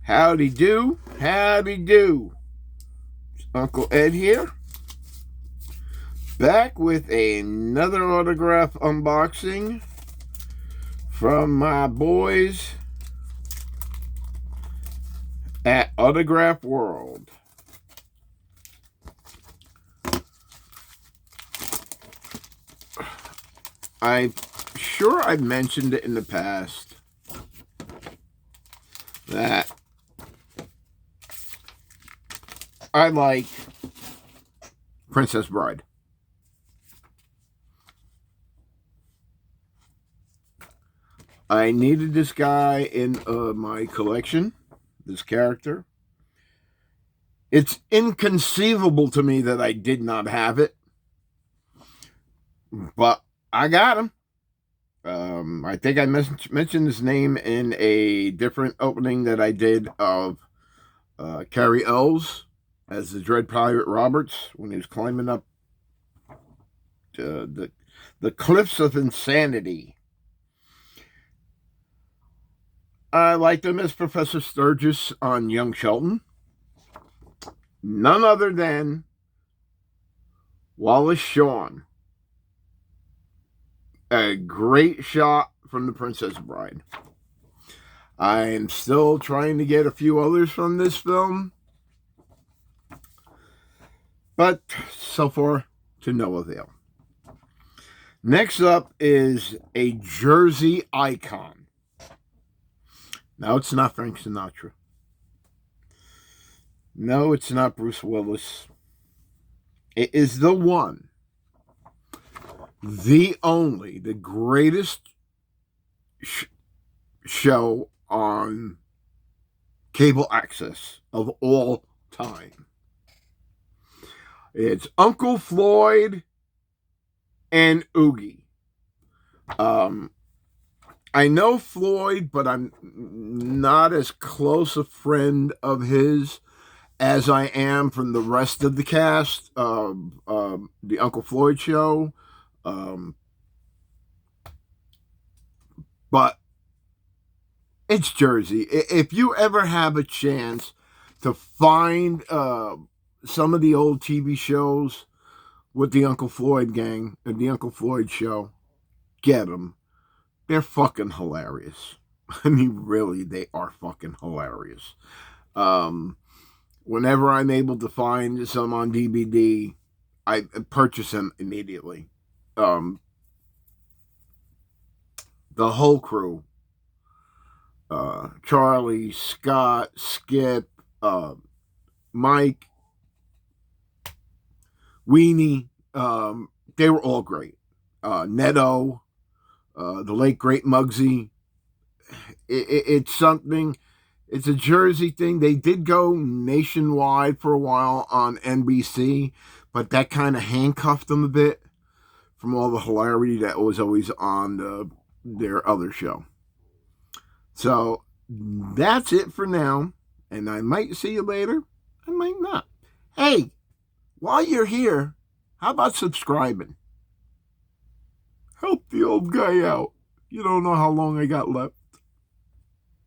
Howdy do, howdy do. Uncle Ed here, back with another autograph unboxing from my boys at Autograph World. I'm sure I've mentioned it in the past that I like Princess Bride. I needed this guy in my collection, this character. It's inconceivable to me that I did not have it, but I got him. I think I mentioned his name in a different opening that I did of Cary Elwes as the Dread Pirate Roberts when he was climbing up the cliffs of insanity. I liked him as Professor Sturgis on Young Sheldon. None other than Wallace Shawn. A great shot from The Princess Bride. I am still trying to get a few others from this film, but so far to no avail. Next up is a Jersey icon. No, it's not Frank Sinatra. No, it's not Bruce Willis. It is the one, the only, the greatest show on cable access of all time. It's Uncle Floyd and Oogie. I know Floyd, but I'm not as close a friend of his as I am from the rest of the cast of the Uncle Floyd show. But it's Jersey. If you ever have a chance to find some of the old TV shows with the Uncle Floyd gang and the Uncle Floyd show, get them. They're fucking hilarious. I mean, really, they are fucking hilarious. Whenever I'm able to find some on DVD, I purchase them immediately. The whole crew. Charlie, Scott, Skip, Mike, Weenie, they were all great. Neto, the late great Muggsy. It's something. It's a Jersey thing. They did go nationwide for a while on NBC, but that kind of handcuffed them a bit from all the hilarity that was always on their other show. So that's it for now, and I might see you later. I might not. Hey, while you're here, how about subscribing? Help the old guy out. You don't know how long I got left.